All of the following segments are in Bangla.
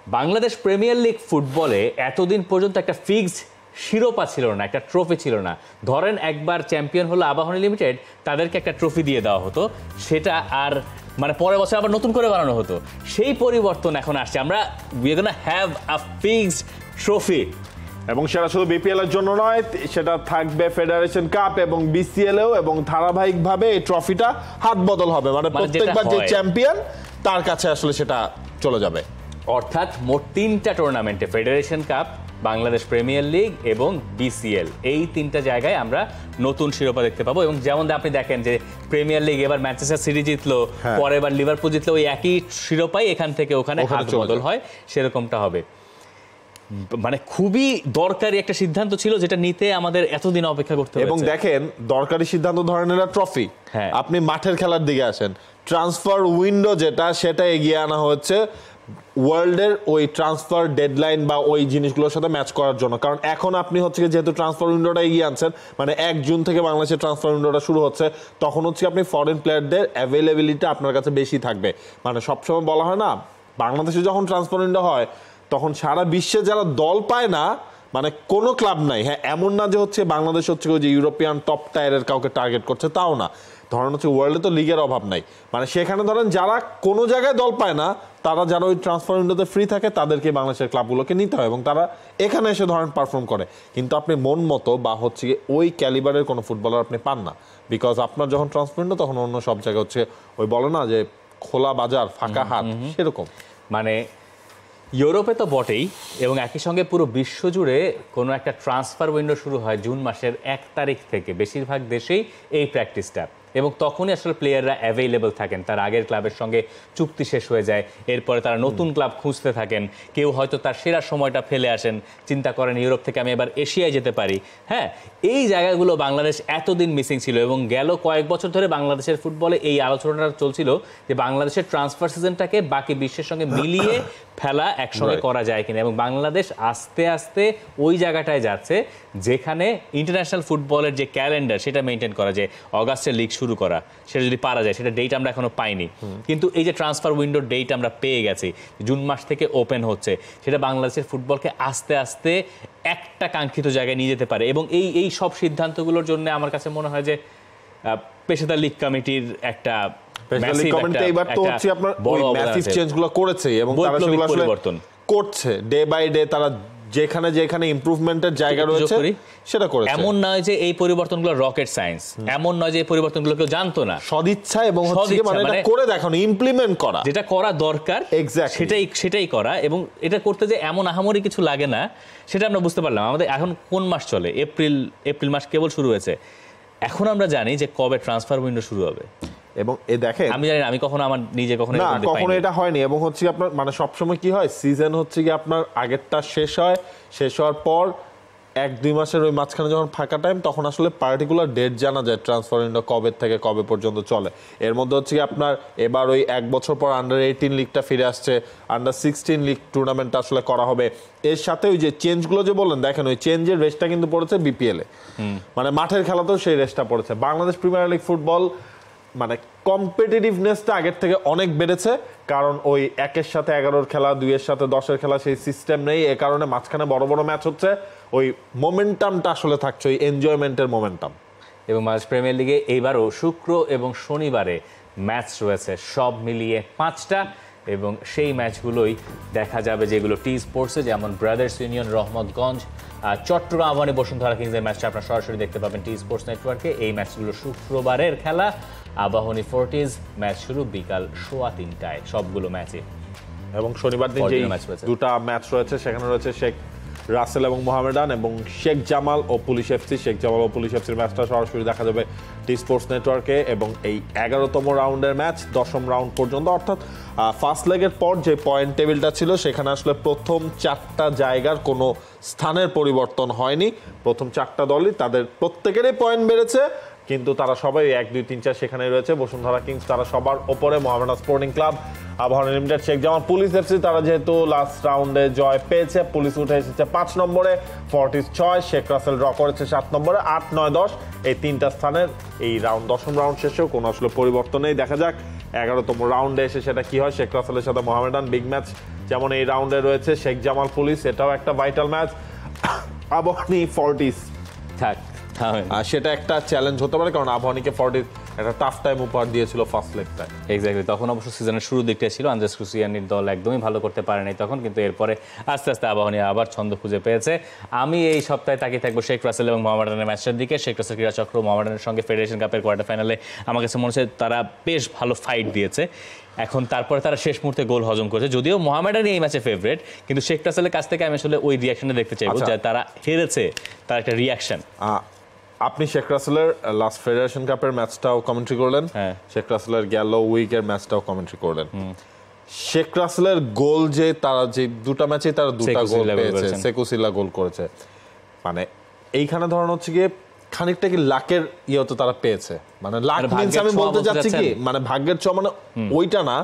বাংলাদেশ প্রিমিয়ার লিগ ফুটবলে এতদিন পর্যন্ত একটা ফিক্সড শিরোপা ছিল না, একটা ট্রফি ছিল না। ধরেন একবার চ্যাম্পিয়ন হলো আবাহনী লিমিটেড, তাদেরকে একটা ট্রফি দিয়ে দেওয়া হতো, সেটা আর মানে পরের বছর আবার নতুন করে বানানো হতো। সেই পরিবর্তন এখন আসছে, আমরা we are gonna have a fixed trophy. এবং সেটা শুধু বিপিএল এর জন্য নয়, সেটা থাকবে ফেডারেশন কাপ এবং বিসিএল এও, এবং ধারাবাহিকভাবে এই ট্রফিটা হাত বদল হবে, মানে প্রত্যেকবার যে চ্যাম্পিয়ন তার কাছে আসলে সেটা চলে যাবে। অর্থাৎ মোট 3টা টুর্নামেন্টে, federation cup, Bangladesh premier league এবং বিসিএল, এই 3টা জায়গায় আমরা নতুন শিরোপা দেখতে পাবো। এবং যেমন আপনি দেখেন যে প্রিমিয়ার লিগ এবার ম্যানচেস্টার সিটি জিতলো, পরের বার লিভারপুল জিতলো, ওই একই শিরোপাই এখান থেকে ওখানে হাত বদল হয়, সেরকমটা হবে। মানে খুবই দরকারি একটা সিদ্ধান্ত ছিল, যেটা নিতে আমাদের এতদিন অপেক্ষা করতে হবে। এবং দেখেন, দরকারি সিদ্ধান্ত ধরেন এরা ট্রফি, আপনি মাঠের খেলার দিকে আসেন, ট্রান্সফার উইন্ডো যেটা, সেটা এগিয়ে আনা হচ্ছে ওয়ার্ল্ডের ওই ট্রান্সফার ডেডলাইন বা ওই জিনিসগুলোর সাথে ম্যাচ করার জন্য। কারণ এখন আপনি হচ্ছে যেহেতু ট্রান্সফার উইন্ডোটা এগিয়ে আনছেন, মানে 1 জুন থেকে বাংলাদেশের ট্রান্সফার উইন্ডোটা শুরু হচ্ছে, তখন হচ্ছে আপনি ফরেন প্লেয়ারদের অ্যাভেলেবিলিটি আপনার কাছে বেশি থাকবে। মানে সবসময় বলা হয় না, বাংলাদেশে যখন ট্রান্সফার উইন্ডো হয় তখন সারা বিশ্বে যারা দল পায় না, মানে কোনো ক্লাব নাই, হ্যাঁ এমন না যে হচ্ছে বাংলাদেশ হচ্ছে ওই যে ইউরোপিয়ান টপ টায়ারের কাউকে টার্গেট করছে, তাও না। ধরেন হচ্ছে ওয়ার্ল্ডে তো লিগের অভাব নাই, মানে সেখানে ধরেন যারা কোনো জায়গায় দল পায় না, তারা যারা ওই ট্রান্সফার উইন্ডোতে ফ্রি থাকে, তাদেরকে বাংলাদেশের ক্লাবগুলোকে নিতে হয় এবং তারা এখানে এসে ধরেন পারফর্ম করে। কিন্তু আপনি মন মতো বা হচ্ছে ওই ক্যালিবারের কোনো ফুটবলার আপনি পান না, বিকজ আপনার যখন ট্রান্সফার উইন্ডো, তখন অন্য সব জায়গায় হচ্ছে ওই বলে না যে খোলা বাজার ফাঁকা হাত, সেরকম। মানে ইউরোপে তো বটেই, এবং একই সঙ্গে পুরো বিশ্বজুড়ে কোনো একটা ট্রান্সফার উইন্ডো শুরু হয় জুন মাসের 1 তারিখ থেকে, বেশিরভাগ দেশেই এই প্র্যাকটিসটা। এবং তখনই আসলে প্লেয়াররা অ্যাভেলেবল থাকেন, তার আগের ক্লাবের সঙ্গে চুক্তি শেষ হয়ে যায়, এরপরে তারা নতুন ক্লাব খুঁজতে থাকেন। কেউ হয়তো তার সেরা সময়টা ফেলে আসেন, চিন্তা করেন ইউরোপ থেকে আমি এবার এশিয়ায় যেতে পারি। হ্যাঁ, এই জায়গাগুলো বাংলাদেশ এতদিন মিসিং ছিল, এবং গেল কয়েক বছর ধরে বাংলাদেশের ফুটবলে এই আলোচনাটা চলছিল যে বাংলাদেশের ট্রান্সফার সিজনটাকে বাকি বিশ্বের সঙ্গে মিলিয়ে ফেলা একসঙ্গে করা যায় কিনা। এবং বাংলাদেশ আস্তে আস্তে ওই জায়গাটায় যাচ্ছে যেখানে ইন্টারন্যাশনাল ফুটবলের যে ক্যালেন্ডার, সেটা মেনটেন করা যায়, অগাস্টের লিগ শুরু করা, সেটা যদি পারা যায়, সেটা ডেট আমরা এখনো পাইনি, কিন্তু এই যে ট্রান্সফার উইন্ডোর ডেট আমরা পেয়ে গেছি, জুন মাস থেকে ওপেন হচ্ছে, সেটা বাংলাদেশের ফুটবলকে আস্তে আস্তে একটা কাঙ্ক্ষিত জায়গায় নিয়ে যেতে পারে। এবং এই সব সিদ্ধান্তগুলোর জন্য আমার কাছে মনে হয় যে পেশাদার লিগ কমিটির একটা করছে ডে বাই ডে, তারা যেখানে যেখানে ইমপ্রুভমেন্টের জায়গা রয়েছে সেটা করেছে। এমন নয় যে এই পরিবর্তনগুলো রকেট সায়েন্স, এমন নয় যে এই পরিবর্তনগুলো কেউ জানতো না, সদিচ্ছা এবং মানে এটা করে দেখানো, ইমপ্লিমেন্ট করা, যেটা করা দরকার সেটাই করা। এবং এটা করতে যে এমন আহামরি কিছু লাগে না, সেটা আমরা বুঝতে পারলাম। আমাদের এখন কোন মাস চলে? এপ্রিল মাস কেবল শুরু হয়েছে। এখন আমরা জানি যে কবে ট্রান্সফার উইন্ডো শুরু হবে, এবং দেখেন আমি জানি না, আমি কখনো আমার নিজে কখনো এটা হয়নি। এবং হচ্ছে আপনার মানে সবসময় কি হয়, সিজন হচ্ছে কি আপনার আগেরটা শেষ হওয়ার পর 1-2 মাসের ওই মাঝখানে যখন ফাঁকা টাইম, তখন আসলে পার্টিকুলার ডেট জানা যায় ট্রান্সফার উইন্ডো কবে থেকে কবে পর্যন্ত চলে। এর মধ্যে হচ্ছে কি আপনার এবার ওই 1 বছর পর আন্ডার-18 লিগটা ফিরে আসছে, আন্ডার-16 লিগ টুর্নামেন্টটা আসলে করা হবে। এর সাথে ওই যে চেঞ্জগুলো যে বললেন, দেখেন ওই চেঞ্জের রেসটা কিন্তু পড়েছে বিপিএল এ, মানে মাঠের খেলাতেও সেই রেসটা পড়েছে। বাংলাদেশ প্রিমিয়ার লিগ ফুটবল মানে কম্পিটিটিভনেসটা আগের থেকে অনেক বেড়েছে, কারণ ওই 1-এর সাথে 11-এর খেলা, 2-এর সাথে 10-এর খেলা, সেই সিস্টেম নেই। এ কারণে মাঝখানে বড় বড় ম্যাচ হচ্ছে, ওই মোমেন্টামটা আসলে থাকছে, ওই এনজয়মেন্টের মোমেন্টাম। এবং বাংলাদেশ প্রিমিয়ার লিগে এইবারও শুক্র এবং শনিবারে ম্যাচ রয়েছে, সব মিলিয়ে 5টা, এবং সেই ম্যাচগুলোই দেখা যাবে যেগুলো টি স্পোর্টসে, যেমন ব্রাদার্স ইউনিয়ন রহমতগঞ্জ, চট্টগ্রাম আবাহনী বসুন্ধরা কিংসের ম্যাচটা আপনারা সরাসরি দেখতে পাবেন টি স্পোর্টস নেটওয়ার্কে। এই ম্যাচগুলো শুক্রবারের খেলা, আবাহনী ফোর্টিজ ম্যাচ শুরু বিকাল 3:15টায়, সবগুলো ম্যাচে। এবং শনিবার দিন যে 2টা ম্যাচ রয়েছে, সেখানে রয়েছে শেখ রাসেল এবং মোহামেডান, এবং শেখ জামাল ও পুলিশ এফসি। শেখ জামাল ও পুলিশ এফসির ম্যাচটা সরাসরি দেখা যাবে টি স্পোর্টস নেটওয়ার্কে। এবং এই 11তম রাউন্ডের ম্যাচ 10ম রাউন্ড পর্যন্ত, অর্থাৎ ফার্স্ট লেগের পর যে পয়েন্ট টেবিলটা ছিল, সেখানে আসলে প্রথম 4টা জায়গার কোনো স্থানের পরিবর্তন হয়নি। প্রথম 4টা দলই তাদের প্রত্যেকেরই পয়েন্ট বেড়েছে, কিন্তু তারা সবাই 1, 2, 3, 4 সেখানে রয়েছে। বসুন্ধরা কিংস তারা সবার ওপরে, Mohammedan sporting club, Abahani limited, Sheikh Jamal, police FC তারা যেহেতু লাস্ট রাউন্ডে জয় পেয়েছে, পুলিশ উঠে এসেছে 5 নম্বরে, ফোর্টিজ 6, শেখ রাসেল ড্র করেছে 7 নম্বরে, 8, 9, 10 এই 3টা স্থানের এই রাউন্ড 10ম রাউন্ড শেষেও কোনো আসলে পরিবর্তন নেই। দেখা যাক 11তম রাউন্ডে এসে সেটা কি হয়। শেখ রাসেলের সাথে মোহামেডান বিগ ম্যাচ যেমন এই রাউন্ডে রয়েছে শেখ জামাল পুলিশ, এটাও একটা ভাইটাল ম্যাচ। আবাহনী ফর্টিস থাক আর সেটা একটা চ্যালেঞ্জ হতে পারে, কারণ আবাহনীকে ফর্টিস একটা টাফ টাইম উপহার দিয়েছিল ফার্স্ট লেগটায়। এক্স্যাক্টলি, তখন অবশ্য সিজনের শুরু দিকটা ছিল, আন্দ্রেস ক্রুসিয়ানির দল একদমই ভালো করতে পারে নাই তখন, কিন্তু এরপরে আস্তে আস্তে আবাহনী আবার ছন্দ খুঁজে পেয়েছে। আমি এই সপ্তাহে তাকিয়ে থাকবো শেখ রাসেল এবং মোহামেডানের ম্যাচটার দিকে। শেখ রাসেল ক্রীড়া চক্র মোহামেডানের সঙ্গে ফেডারেশন কাপের কোয়ার্টার ফাইনালে আমার কাছে মনে হচ্ছে তারা বেশ ভালো ফাইট দিয়েছে। এখন তারপরে তারা শেষ মুহূর্তে গোল হজম করেছে, যদিও মোহামেডানই এই ম্যাচে ফেভারিট, কিন্তু শেখ রাসেলের কাছ থেকে আমি আসলে ওই রিয়াকশনটা দেখতে চাইবো যে তারা হেরেছে, তার একটা রিয়াকশন। আপনি শেখ রাসেলের লাস্ট ফেডারেশন কাপের ম্যাচটাও কমেন্ট্রি করলেন, শেখ রাসেলের গেল উইকের ম্যাচটাও কমেন্ট্রি করলেন। শেখ রাসেলের গোল যে তারা যে দুটো ম্যাচে তারা দুটো গোল পেয়েছে, সেকুসিলা গোল করেছে, মানে এইখানে ধরন হচ্ছে গিয়ে খানিকটা কি লাকের ইয়েও তারা পেয়েছে, মানে লাক মিন্স আমি বলতে চাচ্ছি কি মানে ভাগ্যের ছোঁয়া, মানে ওইটা না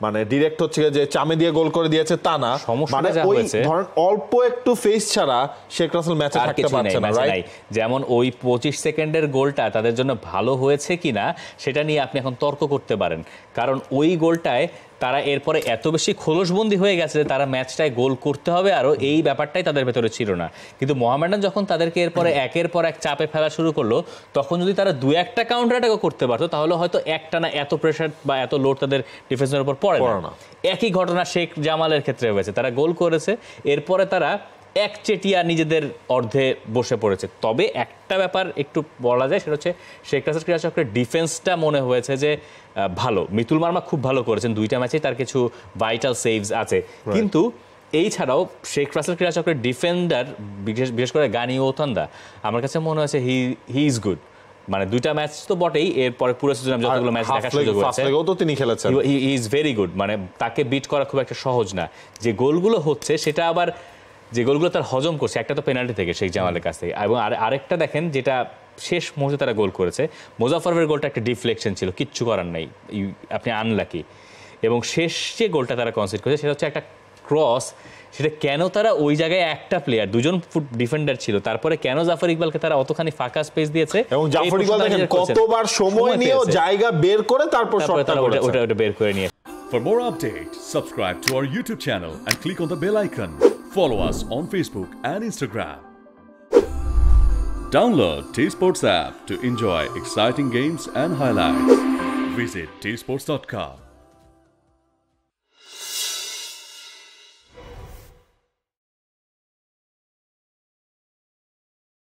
মানে ডিরেক্ট হচ্ছে যে চামে দিয়ে গোল করে দিয়েছে তা না, মানে ওই ধরেন অল্প একটু ফেস ছাড়া শেখ রাসেল ম্যাচে থাকতে পারছে না, রাইট? যেমন ওই 25 সেকেন্ডের গোলটা তাদের জন্য ভালো হয়েছে কিনা সেটা নিয়ে আপনি এখন তর্ক করতে পারেন, কারণ ওই গোলটায় তারা এরপরে এত বেশি খোলসবন্দি হয়ে গেছে যে তারা ম্যাচটায় গোল করতে হবে, আরও এই ব্যাপারটাই তাদের ভেতরে ছিল না। কিন্তু মোহামেডান যখন তাদেরকে এরপরে একের পর এক চাপে ফেলা শুরু করলো, তখন যদি তারা দু একটা কাউন্টার অ্যাটাকও করতে পারতো, তাহলে হয়তো একটা না এত প্রেশার বা এত লোড তাদের ডিফেন্সের উপর পড়ে না। একই ঘটনা শেখ জামালের ক্ষেত্রে হয়েছে, তারা গোল করেছে, এরপরে তারা একচেটিয়া নিজেদের অর্ধে বসে পড়েছে। তবে একটা ব্যাপার একটু বলা যায়, সেটা হচ্ছে শেখ রাসেল ক্রীড়া চক্রের ডিফেন্সটা মনে হয়েছে যে ভালো। মিতুল মার্মা খুব ভালো করেছেন, দুইটা ম্যাচেই তার কিছু ভাইটাল সেভস আছে, কিন্তু এই ছাড়াও শেখ রাসেল ক্রীড়া চক্রের ডিফেন্ডার বিশেষ করে গানি ওতান্দা আমার কাছে মনে হয়েছে হি ইজ গুড। মানে দুইটা ম্যাচ তো বটেই, এরপরে পুরো সিজনে আমি যতগুলো ম্যাচ দেখার সুযোগ হয়েছে তিনি খেলেছেন, হি ইজ ভেরি গুড। মানে তাকে বিট করা খুব একটা সহজ না। যে গোলগুলো হচ্ছে সেটা আবার যে গোলগুলো তার হজম করছে, একটা তো পেনাল্টি থেকে শেখ জামালের কাছ থেকে, এবং আরেকটা দেখেন যেটা শেষ মুহূর্তে তারা গোল করেছে, মোজাফফরের গোলটা একটা ডিফ্লেকশন ছিল, কিচ্ছু করার নাই, আপনি আনলাকি। এবং শেষ যে গোলটা তারা কনসিড করেছে সেটা হচ্ছে একটা ক্রস, সেটা কেন তারা ওই জায়গায় একটা প্লেয়ার, দুজন ডিফেন্ডার ছিল, তারপরে কেন জাফর ইকবালকে তারা অতখানি ফাঁকা স্পেস দিয়েছে, এবং জাফর ইকবাল দেখেন কতবার সময় নিয়েও জায়গা বের করে তারপর শটটা করেছে, ওটা বের করে নিয়ে। For more updates, subscribe to our YouTube channel and click on the bell icon. Follow us on Facebook and Instagram. Download T-Sports app to enjoy exciting games and highlights. Visit tsports.com.